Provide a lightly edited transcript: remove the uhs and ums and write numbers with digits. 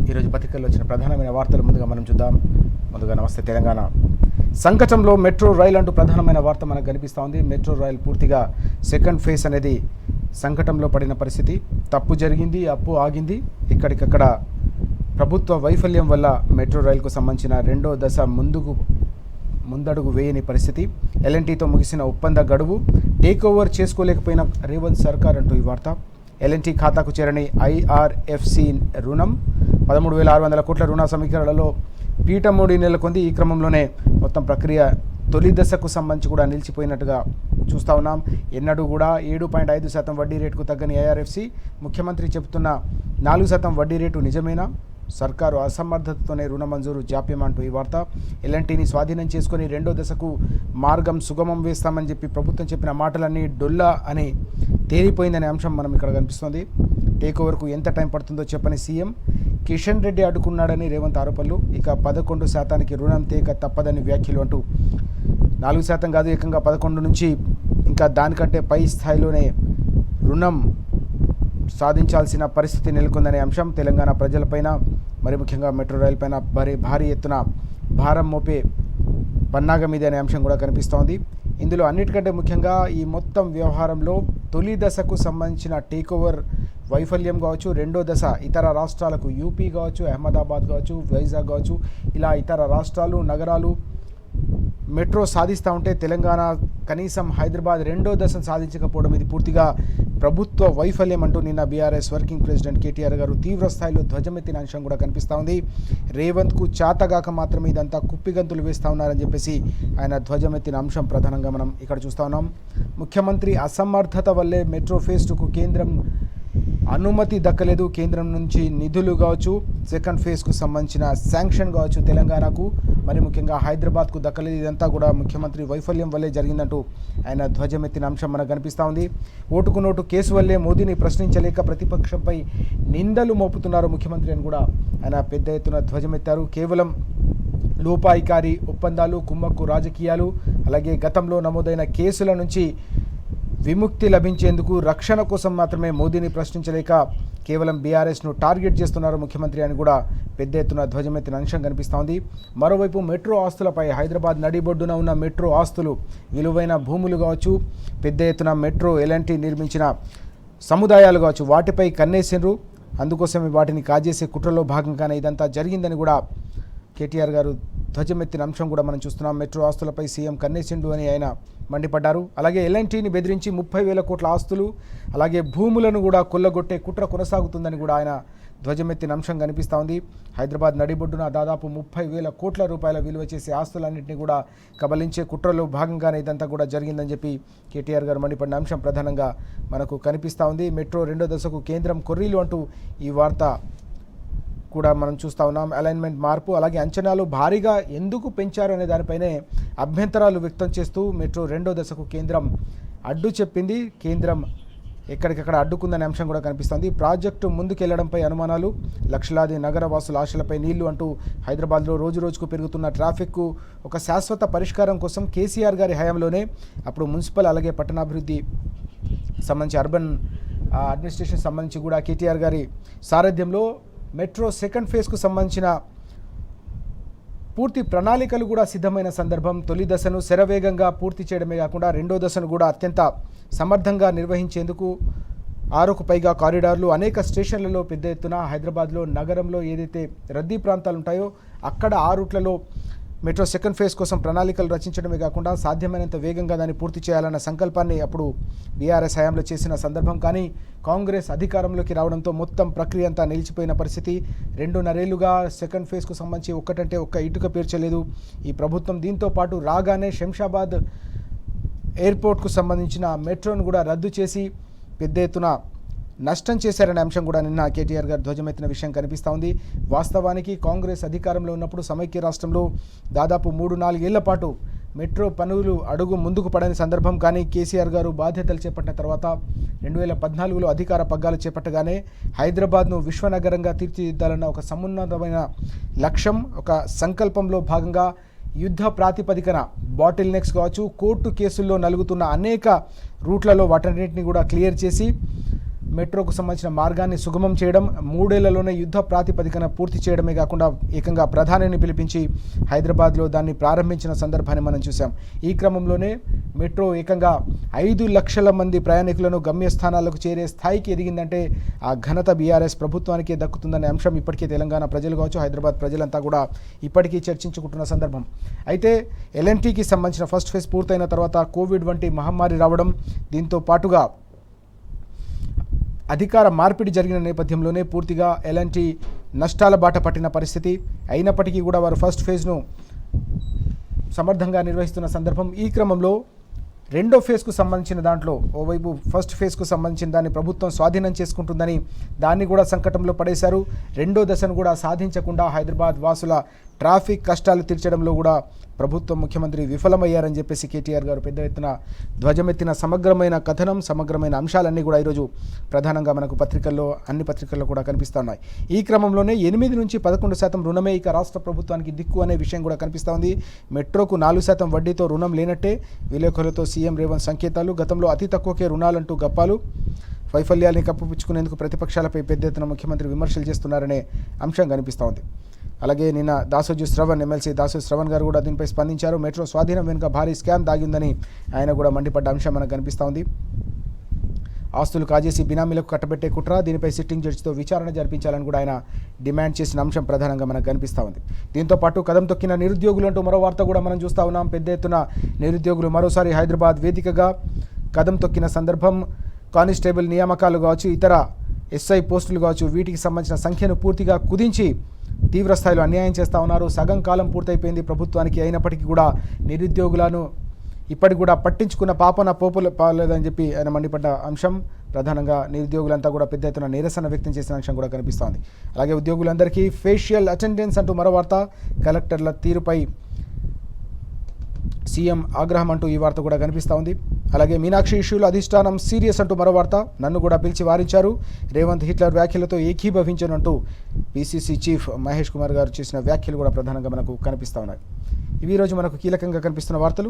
ఈరోజు పత్రికల్లో వచ్చిన ప్రధానమైన వార్తలు మనం చూద్దాం. ముందుగా నమస్తే తెలంగాణ. సంకటంలో మెట్రో రైల్ అంటూ ప్రధానమైన వార్త మనకు కనిపిస్తూ ఉంది. మెట్రో రైల్ పూర్తిగా సెకండ్ ఫేజ్ అనేది సంకటంలో పడిన పరిస్థితి. తప్పు జరిగింది, అప్పు ఆగింది. ఇక్కడికక్కడ ప్రభుత్వ వైఫల్యం వల్ల మెట్రో రైలుకు సంబంధించిన రెండో దశ ముందడుగు వేయని పరిస్థితి. ఎల్ఎన్టీతో ముగిసిన ఒప్పంద గడువు టేక్ ఓవర్ చేసుకోలేకపోయిన రేవంత్ సర్కార్ అంటూ ఈ వార్త. ఎల్ఎన్టీ ఖాతాకు చేరని ఐఆర్ఎఫ్సి రుణం 13,600 కోట్ల రుణ సమీకరణలో పీఠమోడి నెలకొంది. ఈ క్రమంలోనే మొత్తం ప్రక్రియ తొలి దశకు సంబంధించి కూడా నిలిచిపోయినట్టుగా చూస్తూ ఉన్నాం. ఎన్నడూ కూడా 7.5% వడ్డీ రేటుకు తగ్గని ఐఆర్ఎఫ్సి ముఖ్యమంత్రి చెబుతున్న 4% వడ్డీ రేటు నిజమేనా? సర్కారు అసమర్థతతోనే రుణ మంజూరు జాప్యం అంటూ ఈ వార్త. ఎల్ఎన్టీని స్వాధీనం చేసుకుని రెండో దశకు మార్గం సుగమం వేస్తామని చెప్పి ప్రభుత్వం చెప్పిన మాటలన్నీ డొల్లా అని తేలిపోయిందనే అంశం మనం ఇక్కడ కనిపిస్తుంది. టేక్ ఓవర్కు ఎంత టైం పడుతుందో చెప్పని సీఎం కిషన్ రెడ్డి అడ్డుకున్నాడని రేవంత్ ఆరోపణలు. ఇక 11% రుణం తేక తప్పదని వ్యాఖ్యలు అంటూ 4% కాదు, ఏకంగా 11 నుంచి ఇంకా దానికంటే పై స్థాయిలోనే రుణం సాధించాల్సిన పరిస్థితి నెలకొందనే అంశం. తెలంగాణ ప్రజలపైన, మరి ముఖ్యంగా మెట్రో రైలు పైన భారీ ఎత్తున భారం మోపే పన్నాగం మీద అనే అంశం కూడా కనిపిస్తోంది. ఇందులో అన్నిటికంటే ముఖ్యంగా ఈ మొత్తం వ్యవహారంలో తొలి దశకు సంబంధించిన టేక్ ఓవర్ వైఫల్యం కావచ్చు, రెండో దశ ఇతర రాష్ట్రాలకు యూపీ కావచ్చు, అహ్మదాబాద్ కావచ్చు, వైజాగ్ కావచ్చు, ఇలా ఇతర రాష్ట్రాలు నగరాలు మెట్రో సాధిస్తూ ఉంటే తెలంగాణ కనీసం హైదరాబాద్ రెండో దశను సాధించకపోవడం ఇది పూర్తిగా ప్రభుత్వ వైఫల్యం అంటూ నిన్న బీఆర్ఎస్ వర్కింగ్ ప్రెసిడెంట్ కేటీఆర్ గారు తీవ్ర స్థాయిలో ధ్వజమెత్తిన అంశం కూడా కనిపిస్తూ ఉంది. రేవంత్కు చాతగాక మాత్రమే ఇదంతా కుప్పిగంతులు వేస్తూ ఉన్నారని చెప్పేసి ఆయన ధ్వజమెత్తిన అంశం ప్రధానంగా మనం ఇక్కడ చూస్తూ ఉన్నాం. ముఖ్యమంత్రి అసమర్థత వల్లే మెట్రో ఫేజ్ 2కు కేంద్రం అనుమతి దక్కలేదు. కేంద్రం నుంచి నిధులు కావచ్చు, సెకండ్ ఫేజ్కు సంబంధించిన శాంక్షన్ కావచ్చు తెలంగాణకు, మరి ముఖ్యంగా హైదరాబాద్కు దక్కలేదు. ఇదంతా కూడా ముఖ్యమంత్రి వైఫల్యం వల్లే జరిగిందంటూ ఆయన ధ్వజమెత్తిన అంశం మనకు కనిపిస్తూ ఉంది. ఓటుకు నోటు కేసు వల్లే మోదీని ప్రశ్నించలేక ప్రతిపక్షంపై నిందలు మోపుతున్నారు ముఖ్యమంత్రి అని కూడా ఆయన పెద్ద ఎత్తున ధ్వజమెత్తారు. కేవలం లోపాయికారి ఒప్పందాలు, కుమ్మక్కు రాజకీయాలు, అలాగే గతంలో నమోదైన కేసుల నుంచి విముక్తి లభించేందుకు రక్షణ కోసం మాత్రమే మోదీని ప్రశ్నించలేక కేవలం బీఆర్ఎస్ను టార్గెట్ చేస్తున్నారు ముఖ్యమంత్రి అని కూడా పెద్ద ఎత్తున ధ్వజమెత్తిన అంశం కనిపిస్తోంది. మరోవైపు మెట్రో ఆస్తులపై హైదరాబాద్ నడిబొడ్డున ఉన్న మెట్రో ఆస్తులు, విలువైన భూములు కావచ్చు, పెద్ద ఎత్తున మెట్రో ఎల్ఎన్టీ నిర్మించిన సముదాయాలు కావచ్చు, వాటిపై కన్నేసిండ్రు. అందుకోసమే వాటిని కాజేసే కుట్రలో భాగంగానే ఇదంతా జరిగిందని కూడా కేటీఆర్ గారు ధ్వజమెత్తిన అంశం కూడా మనం చూస్తున్నాం. మెట్రో ఆస్తులపై సీఎం కన్నేసిండు అని ఆయన మండిపడ్డారు. అలాగే ఎల్ఎన్టీని బెదిరించి 30,000 కోట్ల ఆస్తులు, అలాగే భూములను కూడా కొల్లగొట్టే కుట్ర కొనసాగుతుందని కూడా ఆయన ధ్వజమెత్తిన అంశం కనిపిస్తూ ఉంది. హైదరాబాద్ నడిబొడ్డున దాదాపు 30,000 కోట్ల రూపాయల విలువ చేసే ఆస్తులన్నింటినీ కూడా కబలించే కుట్రలో భాగంగానే ఇదంతా కూడా జరిగిందని చెప్పి కేటీఆర్ గారు మండిపడిన అంశం ప్రధానంగా మనకు కనిపిస్తూ ఉంది. మెట్రో రెండో దశకు కేంద్రం కొర్రీలు అంటూ ఈ వార్త కూడా మనం చూస్తూ ఉన్నాం. అలైన్మెంట్ మార్పు, అలాగే అంచనాలు భారీగా ఎందుకు పెంచారు అనే దానిపైనే అభ్యంతరాలు వ్యక్తం చేస్తూ మెట్రో రెండో దశకు కేంద్రం అడ్డు చెప్పింది. కేంద్రం ఎక్కడికక్కడ అడ్డుకుందనే అంశం కూడా కనిపిస్తుంది. ప్రాజెక్టు ముందుకెళ్లడంపై అనుమానాలు, లక్షలాది నగరవాసుల ఆశలపై నీళ్లు అంటూ హైదరాబాద్లో రోజు రోజుకు పెరుగుతున్న ట్రాఫిక్కు ఒక శాశ్వత పరిష్కారం కోసం కేసీఆర్ గారి హయాంలోనే అప్పుడు మున్సిపల్ అలాగే పట్టణాభివృద్ధి సంబంధించి అర్బన్ అడ్మినిస్ట్రేషన్ సంబంధించి కూడా కేటీఆర్ గారి సారథ్యంలో మెట్రో సెకండ్ ఫేజ్కు సంబంధించిన పూర్తి ప్రణాళికలు కూడా సిద్ధమైన సందర్భం. తొలి దశను శరవేగంగా పూర్తి చేయడమే కాకుండా రెండో దశను కూడా అత్యంత సమర్థంగా నిర్వహించేందుకు 6కు పైగా కారిడార్లు, అనేక స్టేషన్లలో పెద్ద ఎత్తున హైదరాబాద్లో నగరంలో ఏదైతే రద్దీ ప్రాంతాలు ఉంటాయో అక్కడ ఆ రూట్లలో మెట్రో సెకండ్ ఫేజ్ కోసం ప్రణాళికలు రచించడమే కాకుండా సాధ్యమైనంత వేగంగా దాన్ని పూర్తి చేయాలన్న సంకల్పాన్ని అప్పుడు బీఆర్ఎస్ హయాంలో చేసిన సందర్భం. కానీ కాంగ్రెస్ అధికారంలోకి రావడంతో మొత్తం ప్రక్రియ అంతా నిలిచిపోయిన పరిస్థితి. 2.5 ఏళ్లుగా సెకండ్ ఫేజ్కు సంబంధించి ఒక్కటంటే ఒక్క ఇటుక పేర్చలేదు ఈ ప్రభుత్వం. దీంతో పాటు రాగానే శంషాబాద్ ఎయిర్పోర్ట్కు సంబంధించిన మెట్రోను కూడా రద్దు చేసి పెద్ద ఎత్తున నష్టం చేశారనే అంశం కూడా నిన్న కేటీఆర్ గారు ధ్వజమెత్తిన విషయం కనిపిస్తూ ఉంది. వాస్తవానికి కాంగ్రెస్ అధికారంలో ఉన్నప్పుడు సమైక్య రాష్ట్రంలో దాదాపు 3-4 ఏళ్ల పాటు మెట్రో పనులు అడుగు ముందుకు పడని సందర్భం. కానీ కేసీఆర్ గారు బాధ్యతలు చేపట్టిన తర్వాత 2014లో అధికార పగ్గాలు చేపట్టగానే హైదరాబాద్ను విశ్వనగరంగా తీర్చిదిద్దాలన్న ఒక సమున్నతమైన లక్ష్యం, ఒక సంకల్పంలో భాగంగా యుద్ధ ప్రాతిపదికన బాటిల్ నెక్స్ కావచ్చు, కోర్టు కేసుల్లో నలుగుతున్న అనేక రూట్లలో వాటన్నింటినీ కూడా క్లియర్ చేసి మెట్రోకు సంబంధించిన మార్గాన్ని సుగమం చేయడం, 3 ఏళ్లలోనే యుద్ధ ప్రాతిపదికన పూర్తి చేయడమే కాకుండా ఏకంగా ప్రధానిని పిలిపించి హైదరాబాద్లో దాన్ని ప్రారంభించిన సందర్భాన్ని మనం చూసాం. ఈ క్రమంలోనే మెట్రో ఏకంగా 5 లక్షల మంది ప్రయాణికులను గమ్యస్థానాలకు చేరే స్థాయికి ఎదిగిందంటే ఆ ఘనత బీఆర్ఎస్ ప్రభుత్వానికే దక్కుతుందనే అంశం ఇప్పటికే తెలంగాణ ప్రజలు కావచ్చు, హైదరాబాద్ ప్రజలంతా కూడా ఇప్పటికీ చర్చించుకుంటున్న సందర్భం. అయితే ఎల్ఎన్టీకి సంబంధించిన ఫస్ట్ ఫేజ్ పూర్తయిన తర్వాత కోవిడ్ వంటి మహమ్మారి రావడం, దీంతో పాటుగా అధికార మార్పిడి జరిగిన నేపథ్యంలోనే పూర్తిగా ఎల్ఎన్టీ నష్టాల బాట పట్టిన పరిస్థితి. అయినప్పటికీ కూడా వారు ఫస్ట్ ఫేజ్ను సమర్థంగా నిర్వహిస్తున్న సందర్భం. ఈ క్రమంలో రెండో ఫేజ్కు సంబంధించిన దాంట్లో ఓవైపు ఫస్ట్ ఫేజ్కు సంబంధించిన దాన్ని ప్రభుత్వం స్వాధీనం చేసుకుంటుందని దాన్ని కూడా సంకటంలో పడేశారు. రెండో దశను కూడా సాధించకుండా హైదరాబాద్ వాసుల ట్రాఫిక్ కష్టాలు తీర్చడంలో కూడా ప్రభుత్వం, ముఖ్యమంత్రి విఫలమయ్యారని చెప్పేసి కేటీఆర్ గారు పెద్ద ఎత్తున ధ్వజమెత్తిన సమగ్రమైన కథనం, సమగ్రమైన అంశాలన్నీ కూడా ఈరోజు ప్రధానంగా మనకు అన్ని పత్రికల్లో కూడా కనిపిస్తూ ఉన్నాయి. ఈ క్రమంలోనే 8 నుంచి 11% రుణమే ఇక రాష్ట్ర ప్రభుత్వానికి దిక్కు అనే విషయం కూడా కనిపిస్తూ ఉంది. మెట్రోకు 4% వడ్డీతో రుణం లేనట్టే విలేకరులతో సీఎం రేవంత్ సంకేతాలు. గతంలో అతి తక్కువకే రుణాలంటూ గప్పాలు. వైఫల్యాన్ని కప్పిపుచ్చుకునేందుకు ప్రతిపక్షాలపై పెద్ద ఎత్తున ముఖ్యమంత్రి విమర్శలు చేస్తున్నారనే అంశం కనిపిస్తూ ఉంది. అలాగే నిన్న ఎమ్మెల్సీ దాసోజు శ్రవణ్ గారు కూడా దీనిపై స్పందించారు. మెట్రో స్వాధీనం వెనుక భారీ స్కామ్ దాగిందని ఆయన కూడా మండిపడ్డ అంశం మనకు కనిపిస్తూ ఉంది. ఆస్తులు కాజేసి బినామీలకు కట్టబెట్టే కుట్ర, దీనిపై సిట్టింగ్ జడ్జితో విచారణ జరిపించాలని కూడా ఆయన డిమాండ్ చేసిన అంశం ప్రధానంగా మనకు కనిపిస్తూ ఉంది. దీంతో పాటు కదం తొక్కిన నిరుద్యోగులు అంటూ మరో వార్త కూడా మనం చూస్తూ ఉన్నాం. పెద్ద ఎత్తున నిరుద్యోగులు మరోసారి హైదరాబాద్ వేదికగా కదం తొక్కిన సందర్భం. కానిస్టేబుల్ నియామకాలు కావచ్చు, ఇతర ఎస్ఐ పోస్టులు కావచ్చు, వీటికి సంబంధించిన సంఖ్యను పూర్తిగా కుదించి తీవ్ర స్థాయిలో అన్యాయం చేస్తూ ఉన్నారు. సగం కాలం పూర్తయిపోయింది ప్రభుత్వానికి, అయినప్పటికీ కూడా నిరుద్యోగులను ఇప్పటికి కూడా పట్టించుకున్న పాపన పోపులు పాలేదని చెప్పి ఆయన మండిపడ్డ అంశం. ప్రధానంగా నిరుద్యోగులంతా కూడా పెద్ద ఎత్తున నిరసన వ్యక్తం చేసిన అంశం కూడా కనిపిస్తోంది. అలాగే ఉద్యోగులందరికీ ఫేషియల్ అటెండెన్స్ అంటూ మరో వార్త. కలెక్టర్ల తీరుపై సీఎం ఆగ్రహం అంటూ ఈ వార్త కూడా కనిపిస్తూ ఉంది. అలాగే మీనాక్షి ఇష్యూలో అధిష్టానం సీరియస్ అంటూ మరో వార్త. నన్ను కూడా పిలిచి వారించారు, రేవంత్ హిట్లర్ వ్యాఖ్యలతో ఏకీభవించనంటూ పీసీసీ చీఫ్ మహేష్ కుమార్ గారు చేసిన వ్యాఖ్యలు కూడా ప్రధానంగా మనకు కనిపిస్తూ ఉన్నాయి. ఇవి ఈరోజు మనకు కీలకంగా కనిపిస్తున్న వార్తలు.